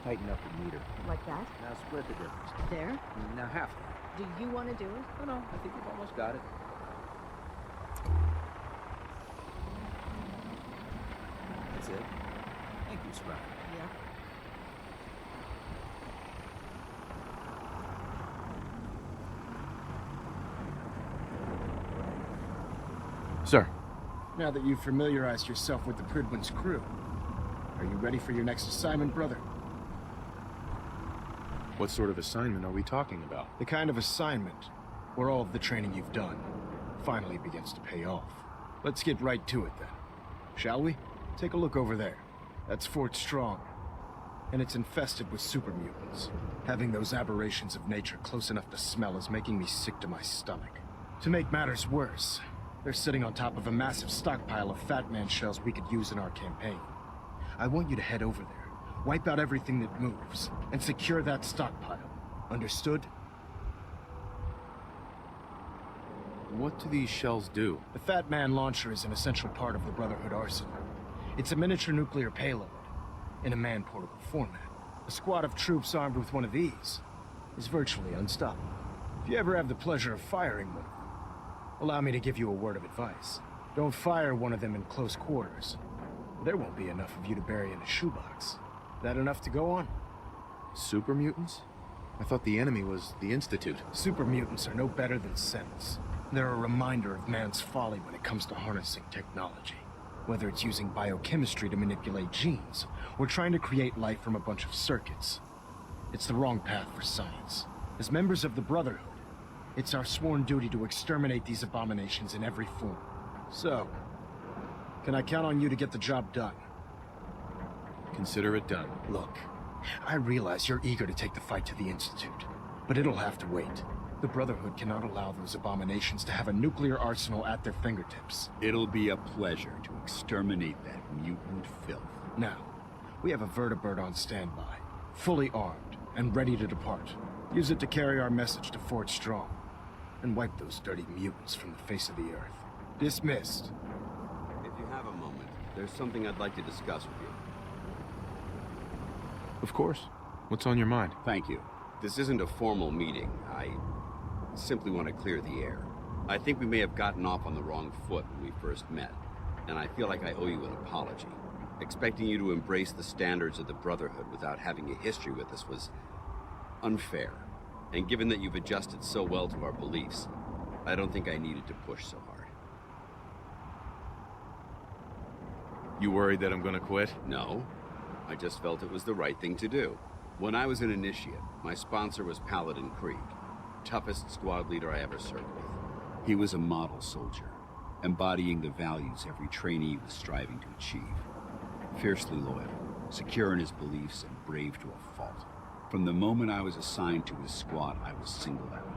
tighten up the meter. Like that? Now split the difference. There? Now half. Do you want to do it? No, I think you've almost got it. That's it. Thank you, Sprout. Yeah. Sir. Now that you've familiarized yourself with the Prydwen's crew, are you ready for your next assignment, brother? What sort of assignment are we talking about? The kind of assignment where all of the training you've done finally begins to pay off. Let's get right to it then, shall we? Take a look over there. That's Fort Strong, and it's infested with super mutants. Having those aberrations of nature close enough to smell is making me sick to my stomach. To make matters worse, they're sitting on top of a massive stockpile of Fat Man shells we could use in our campaign. I want you to head over there, wipe out everything that moves, and secure that stockpile. Understood? What do these shells do? The Fat Man launcher is an essential part of the Brotherhood arsenal. It's a miniature nuclear payload, in a man-portable format. A squad of troops armed with one of these is virtually unstoppable. If you ever have the pleasure of firing one, allow me to give you a word of advice. Don't fire one of them in close quarters. There won't be enough of you to bury in a shoebox. That enough to go on? Super mutants? I thought the enemy was the Institute. Super mutants are no better than Sentinels. They're a reminder of man's folly when it comes to harnessing technology. Whether it's using biochemistry to manipulate genes, or trying to create life from a bunch of circuits. It's the wrong path for science. As members of the Brotherhood, it's our sworn duty to exterminate these abominations in every form. So, can I count on you to get the job done? Consider it done. Look, I realize you're eager to take the fight to the Institute, but it'll have to wait. The Brotherhood cannot allow those abominations to have a nuclear arsenal at their fingertips. It'll be a pleasure to exterminate that mutant filth. Now, we have a vertibird on standby, fully armed and ready to depart. Use it to carry our message to Fort Strong, and wipe those dirty mutants from the face of the earth. Dismissed. If you have a moment, there's something I'd like to discuss with you. Of course. What's on your mind? Thank you. This isn't a formal meeting. I simply want to clear the air. I think we may have gotten off on the wrong foot when we first met, and I feel like I owe you an apology. Expecting you to embrace the standards of the Brotherhood without having a history with us was unfair. And given that you've adjusted so well to our beliefs, I don't think I needed to push so hard. You worried that I'm gonna quit? No, I just felt it was the right thing to do. When I was an initiate, my sponsor was Paladin Krieg, toughest squad leader I ever served with. He was a model soldier, embodying the values every trainee was striving to achieve. Fiercely loyal, secure in his beliefs, and brave to a fault. From the moment I was assigned to his squad, I was singled out.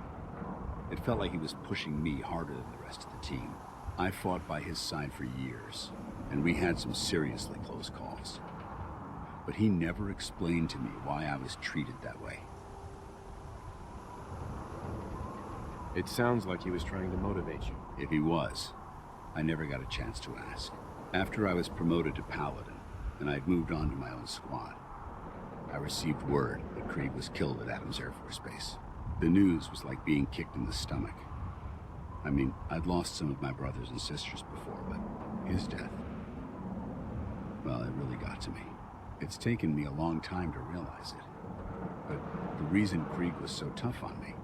It felt like he was pushing me harder than the rest of the team. I fought by his side for years, and we had some seriously close calls. But he never explained to me why I was treated that way. It sounds like he was trying to motivate you. If he was, I never got a chance to ask. After I was promoted to Paladin, and I'd moved on to my own squad, I received word that Krieg was killed at Adams Air Force Base. The news was like being kicked in the stomach. I mean, I'd lost some of my brothers and sisters before, but his death, well, it really got to me. It's taken me a long time to realize it. But the reason Krieg was so tough on me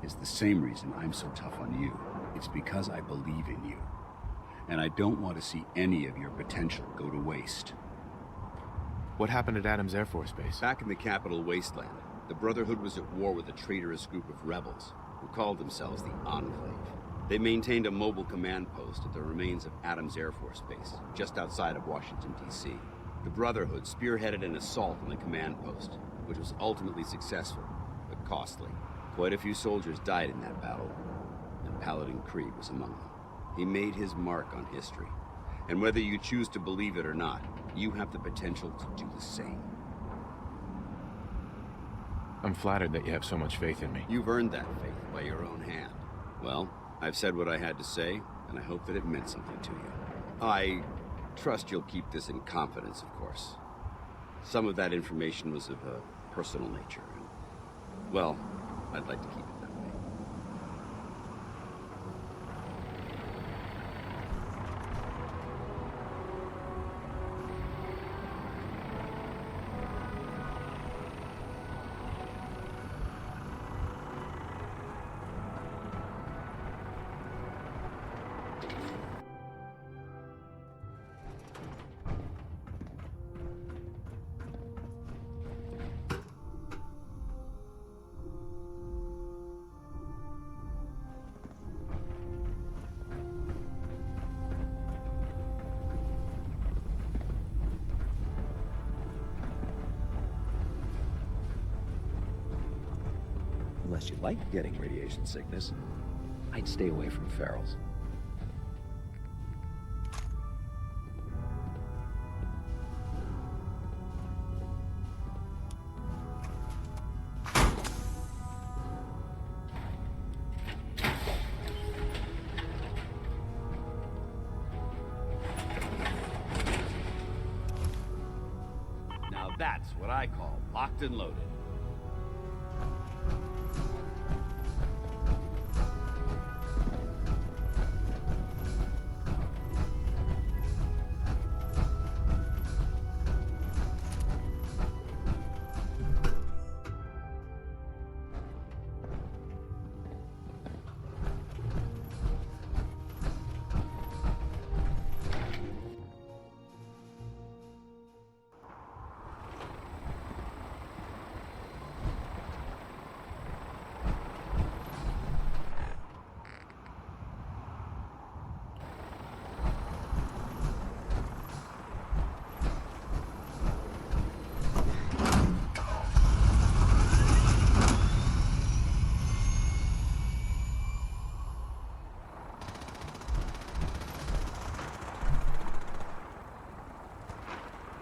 is the same reason I'm so tough on you. It's because I believe in you. And I don't want to see any of your potential go to waste. What happened at Adams Air Force Base? Back in the capital wasteland, the Brotherhood was at war with a traitorous group of rebels who called themselves the Enclave. They maintained a mobile command post at the remains of Adams Air Force Base, just outside of Washington, D.C. The Brotherhood spearheaded an assault on the command post, which was ultimately successful, but costly. Quite a few soldiers died in that battle, and Paladin Krieg was among them. He made his mark on history, and whether you choose to believe it or not, you have the potential to do the same. I'm flattered that you have so much faith in me. You've earned that faith by your own hand. Well, I've said what I had to say, and I hope that it meant something to you. I trust you'll keep this in confidence, of course. Some of that information was of a personal nature. And, well, I'd like to keep it that way. Unless you like getting radiation sickness, I'd stay away from ferals. Now that's what I call locked and loaded.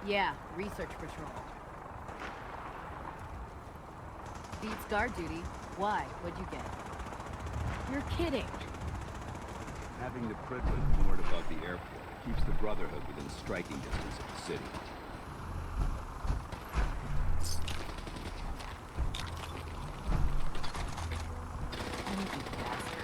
Yeah, research patrol. Beats guard duty. Why? What'd you get? You're kidding. Having the privilege moored above the airport keeps the Brotherhood within striking distance of the city. Sneaky bastard.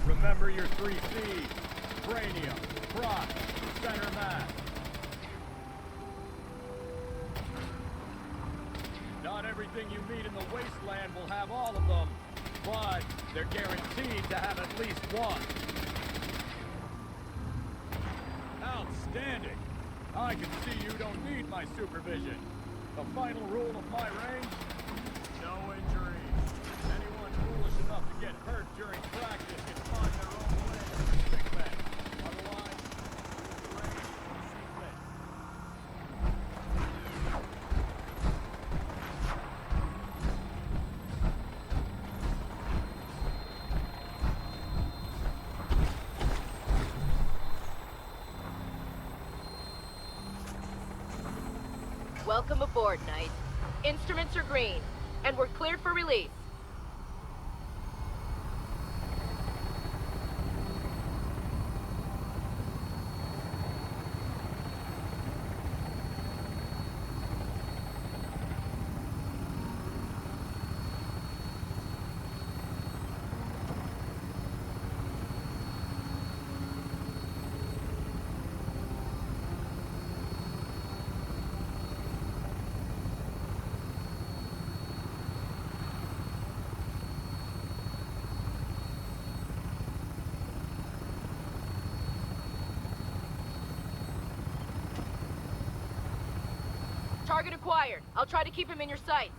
Remember your 3 C's. Cranium, crotch, center mass. Not everything you meet in the wasteland will have all of them, but they're guaranteed to have at least one. Outstanding. I can see you don't need my supervision. The final rule of my range? No injuries. Anyone foolish enough to get hurt during practice can find their own way to the sick bay. Otherwise, the range will see fit. Welcome aboard, Knight. Instruments are green, and we're cleared for release. Target acquired. I'll try to keep him in your sights.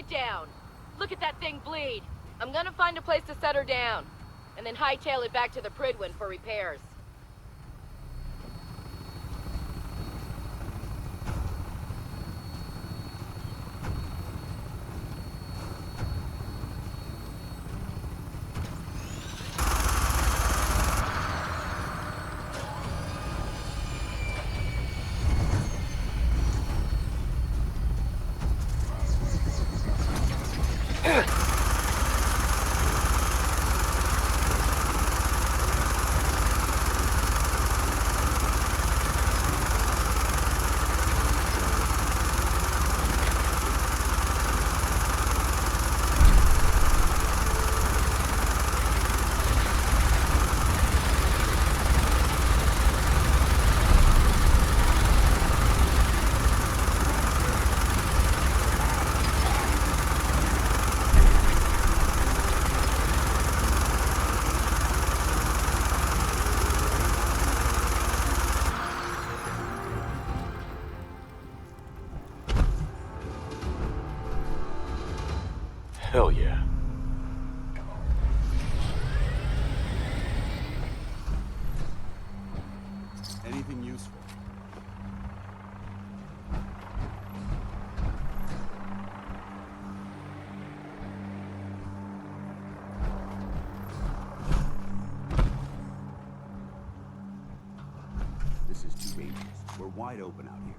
down. Look at that thing bleed. I'm gonna find a place to set her down, and then hightail it back to the Prydwen for repairs. Hell yeah. Anything useful? This is too dangerous. We're wide open out here.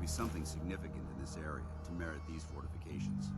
Something significant in this area to merit these fortifications.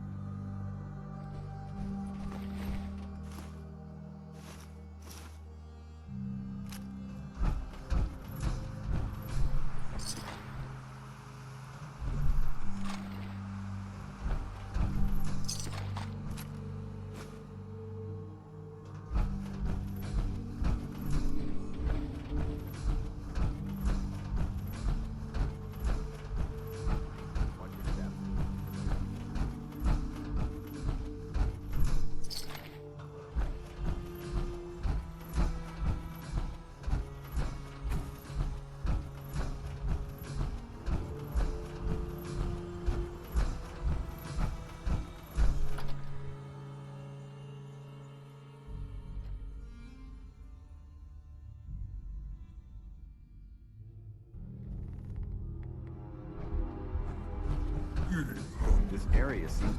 This area seems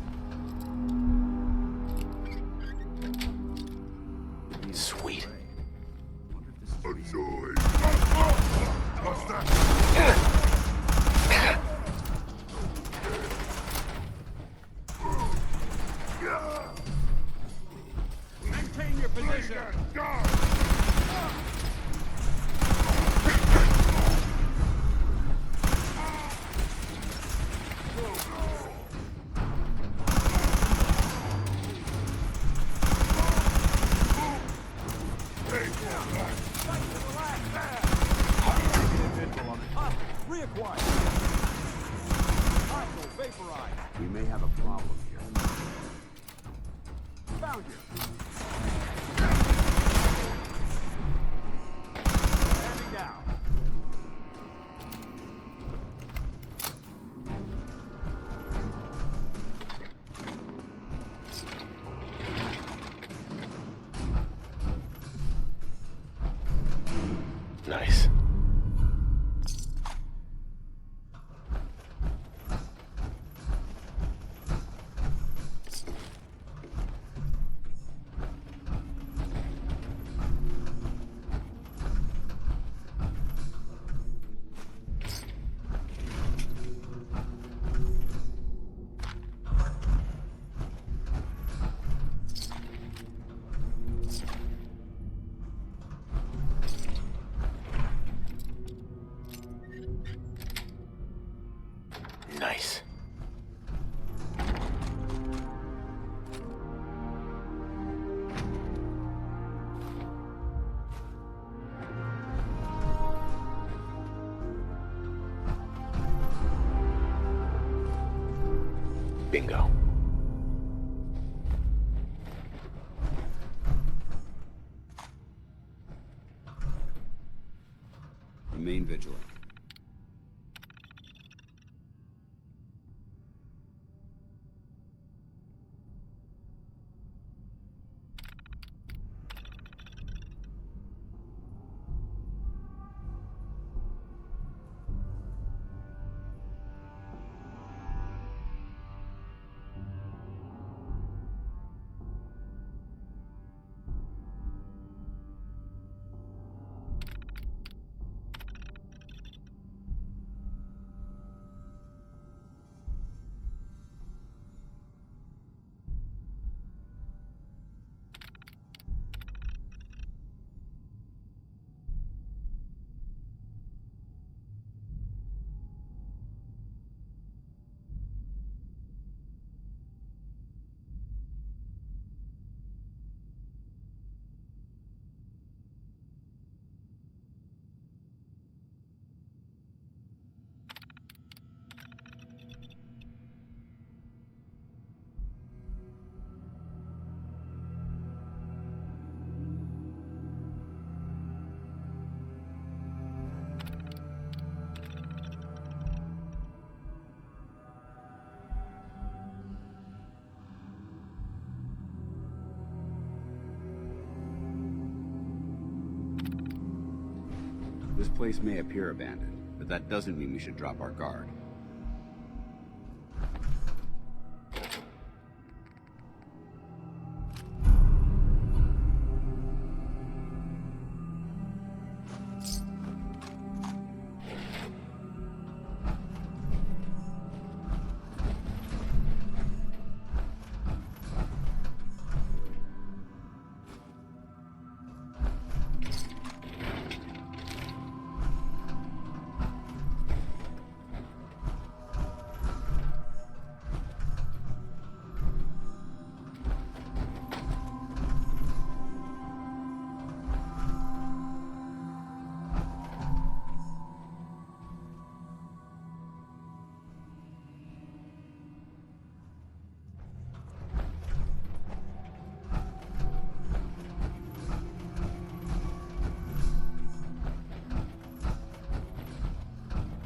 to be Sweet. Wonder if this is Maintain your position. Reacquired. Hostile vaporized. We may have a problem here. Found you. Standing down. Nice. Nice. Bingo. Remain vigilant. This place may appear abandoned, but that doesn't mean we should drop our guard.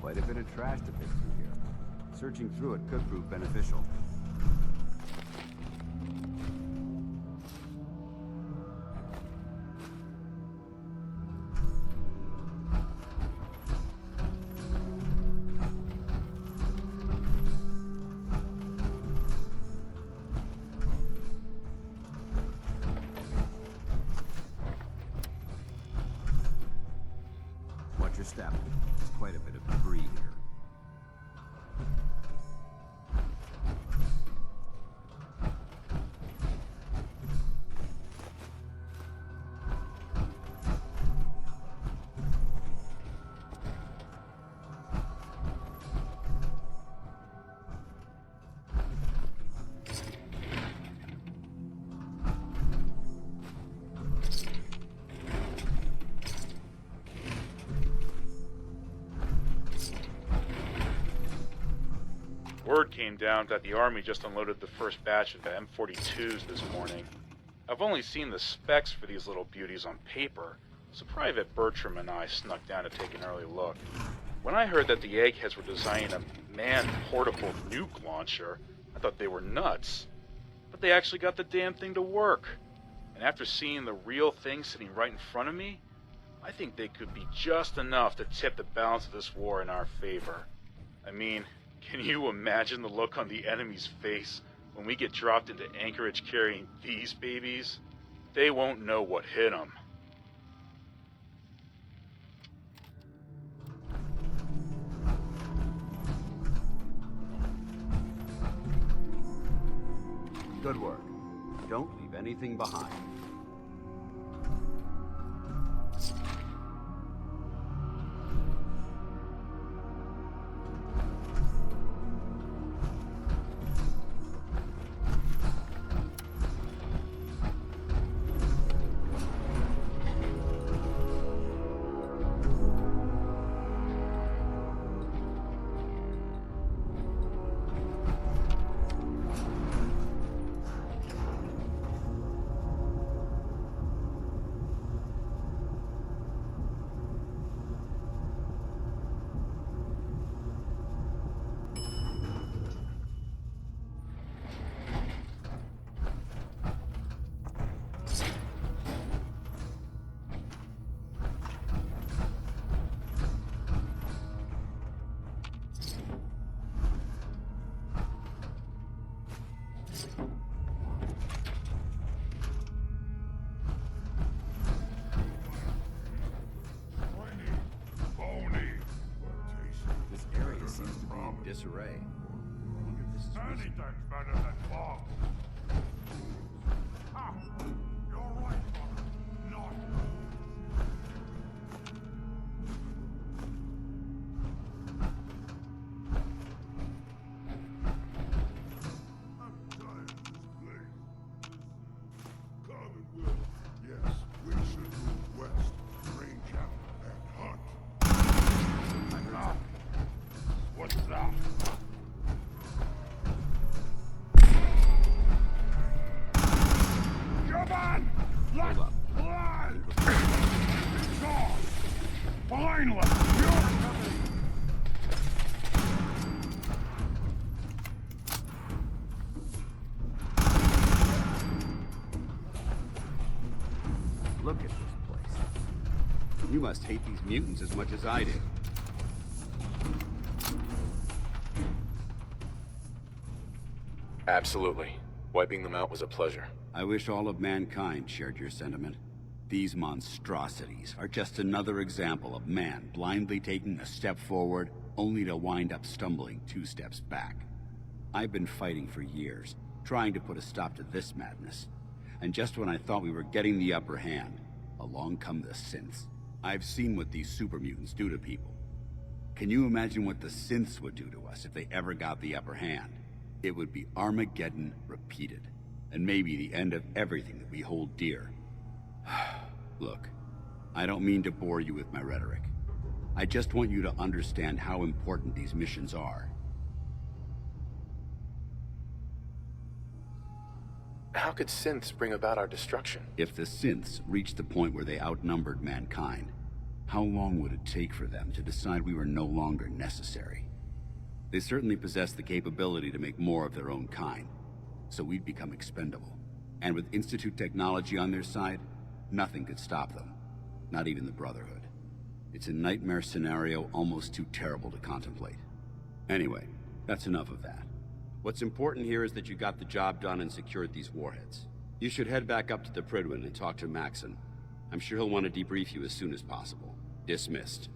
Quite a bit of trash to pick through here. Searching through it could prove beneficial. Watch your step. There's quite a bit of debris here. Word came down that the Army just unloaded the first batch of the M42s this morning. I've only seen the specs for these little beauties on paper, so Private Bertram and I snuck down to take an early look. When I heard that the eggheads were designing a manned portable nuke launcher, I thought they were nuts. But they actually got the damn thing to work. And after seeing the real thing sitting right in front of me, I think they could be just enough to tip the balance of this war in our favor. I mean, can you imagine the look on the enemy's face when we get dropped into Anchorage carrying these babies? They won't know what hit them. Good work. Don't leave anything behind. disarray. I wonder if this is reason. Anything's better than bombs. Ah, you're right, Mother. Not I'm tired of this place. Commonwealth. Yes, we should move west, range out, and hunt. Ah, what's that? Come on! Let's Hold up. fly! It's on! Behind left! You're coming! Look at this place. You must hate these mutants as much as I do. Absolutely. Wiping them out was a pleasure. I wish all of mankind shared your sentiment. These monstrosities are just another example of man blindly taking a step forward, only to wind up stumbling 2 steps back. I've been fighting for years, trying to put a stop to this madness. And just when I thought we were getting the upper hand, along come the synths. I've seen what these super mutants do to people. Can you imagine what the synths would do to us if they ever got the upper hand? It would be Armageddon repeated, and maybe the end of everything that we hold dear. Look, I don't mean to bore you with my rhetoric. I just want you to understand how important these missions are. How could synths bring about our destruction? If the synths reached the point where they outnumbered mankind, how long would it take for them to decide we were no longer necessary? They certainly possess the capability to make more of their own kind, so we'd become expendable. And with Institute technology on their side, nothing could stop them. Not even the Brotherhood. It's a nightmare scenario almost too terrible to contemplate. Anyway, that's enough of that. What's important here is that you got the job done and secured these warheads. You should head back up to the Prydwen and talk to Maxon. I'm sure he'll want to debrief you as soon as possible. Dismissed.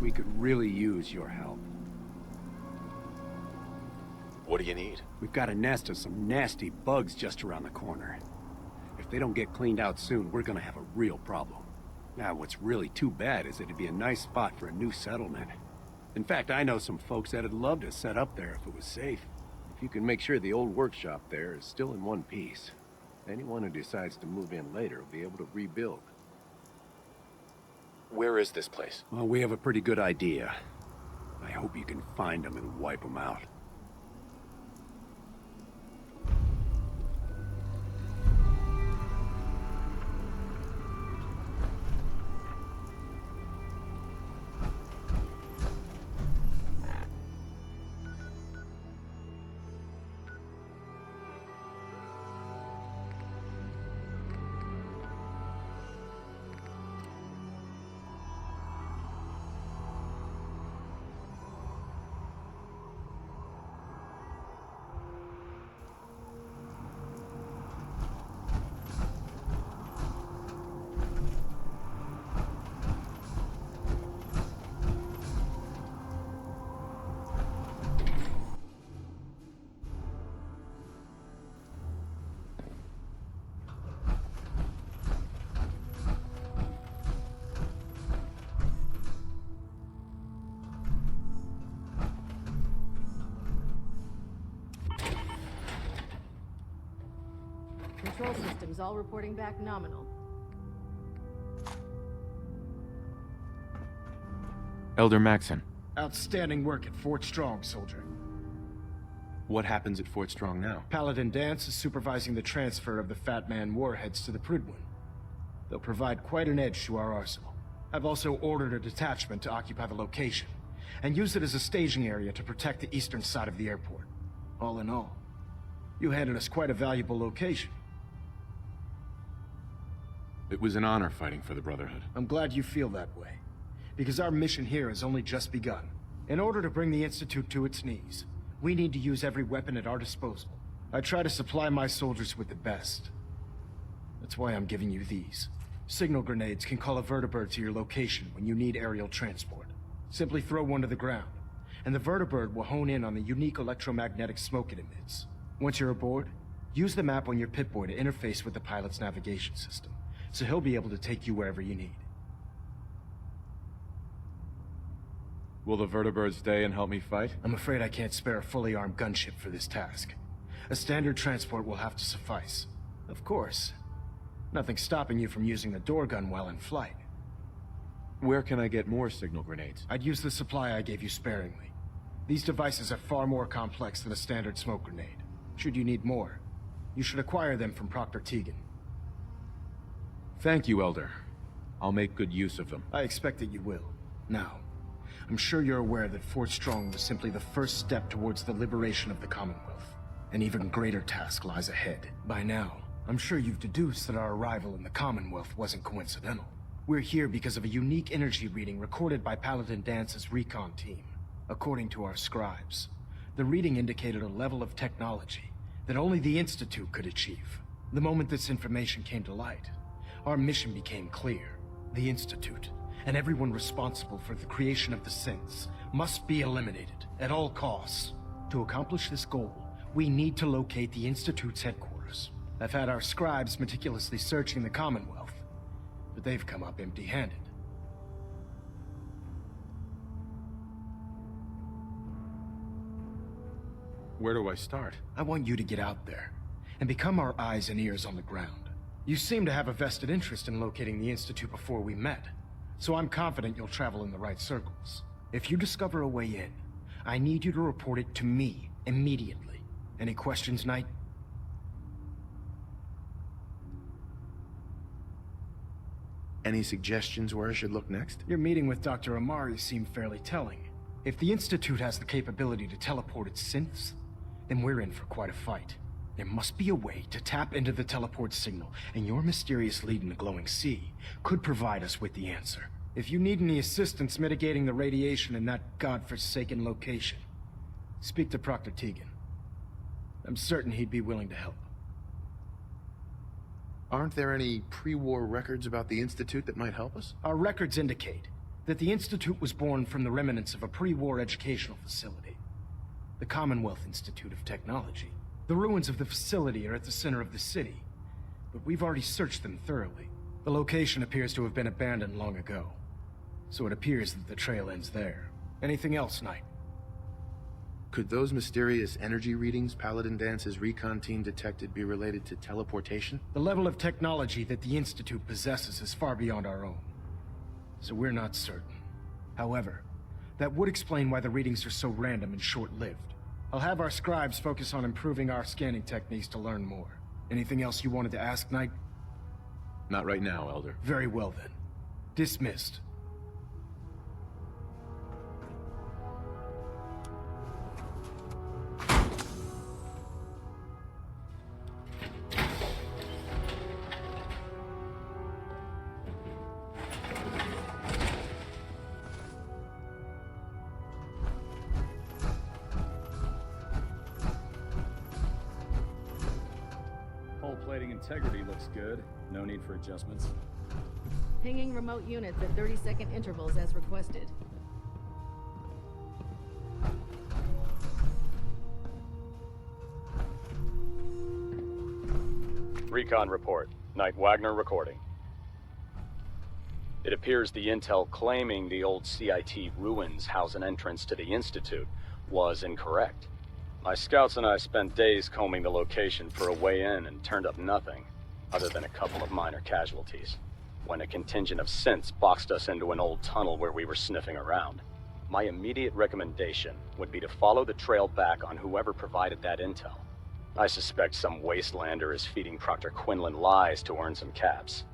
We could really use your help. What do you need? We've got a nest of some nasty bugs just around the corner. If they don't get cleaned out soon, we're gonna have a real problem. Now, what's really too bad is it'd be a nice spot for a new settlement. In fact, I know some folks that'd love to set up there if it was safe. If you can make sure the old workshop there is still in one piece, anyone who decides to move in later will be able to rebuild. Where is this place? Well, we have a pretty good idea. I hope you can find them and wipe them out. Control systems all reporting back nominal. Elder Maxon, Outstanding work at Fort Strong, soldier. what happens at Fort Strong now? Paladin Danse is supervising the transfer of the Fat Man warheads to the Prydwen. They'll provide quite an edge to our arsenal. I've also ordered a detachment to occupy the location, and use it as a staging area to protect the eastern side of the airport. All in all, you handed us quite a valuable location. It was an honor fighting for the Brotherhood. I'm glad you feel that way, because our mission here has only just begun. In order to bring the Institute to its knees, we need to use every weapon at our disposal. I try to supply my soldiers with the best. That's why I'm giving you these. Signal grenades can call a vertibird to your location when you need aerial transport. Simply throw one to the ground, and the vertibird will hone in on the unique electromagnetic smoke it emits. Once you're aboard, use the map on your Pip-Boy to interface with the pilot's navigation system, so he'll be able to take you wherever you need. Will the vertibird stay and help me fight? I'm afraid I can't spare a fully armed gunship for this task. A standard transport will have to suffice. Of course, nothing stopping you from using the door gun while in flight. Where can I get more signal grenades? I'd use the supply I gave you sparingly. These devices are far more complex than a standard smoke grenade. Should you need more, you should acquire them from Proctor Tegan. Thank you, Elder. I'll make good use of them. I expect that you will. Now, I'm sure you're aware that Fort Strong was simply the first step towards the liberation of the Commonwealth. An even greater task lies ahead. By now, I'm sure you've deduced that our arrival in the Commonwealth wasn't coincidental. We're here because of a unique energy reading recorded by Paladin Dance's recon team. According to our scribes, the reading indicated a level of technology that only the Institute could achieve. The moment this information came to light, our mission became clear. The Institute, and everyone responsible for the creation of the synths, must be eliminated at all costs. To accomplish this goal, we need to locate the Institute's headquarters. I've had our scribes meticulously searching the Commonwealth, but they've come up empty-handed. Where do I start? I want you to get out there and become our eyes and ears on the ground. You seem to have a vested interest in locating the Institute before we met, so I'm confident you'll travel in the right circles. If you discover a way in, I need you to report it to me immediately. Any questions, Knight? Any suggestions where I should look next? Your meeting with Dr. Amari seemed fairly telling. If the Institute has the capability to teleport its synths, then we're in for quite a fight. There must be a way to tap into the teleport signal, and your mysterious lead in the glowing sea could provide us with the answer. If you need any assistance mitigating the radiation in that godforsaken location, speak to Proctor Tegan. I'm certain he'd be willing to help. Aren't there any pre-war records about the Institute that might help us? Our records indicate that the Institute was born from the remnants of a pre-war educational facility, the Commonwealth Institute of Technology. The ruins of the facility are at the center of the city, but we've already searched them thoroughly. The location appears to have been abandoned long ago, so it appears that the trail ends there. Anything else, Knight? Could those mysterious energy readings Paladin Dance's recon team detected be related to teleportation? The level of technology that the Institute possesses is far beyond our own, so we're not certain. However, that would explain why the readings are so random and short-lived. I'll have our scribes focus on improving our scanning techniques to learn more. Anything else you wanted to ask, Knight? Not right now, Elder. Very well then. Dismissed. Hull plating integrity looks good. No need for adjustments. Pinging remote units at 30-second intervals as requested. Recon report. Knight Wagner recording. It appears the intel claiming the old CIT ruins house an entrance to the Institute was incorrect. My scouts and I spent days combing the location for a way in and turned up nothing, other than a couple of minor casualties, when a contingent of synths boxed us into an old tunnel where we were sniffing around. My immediate recommendation would be to follow the trail back on whoever provided that intel. I suspect some wastelander is feeding Proctor Quinlan lies to earn some caps.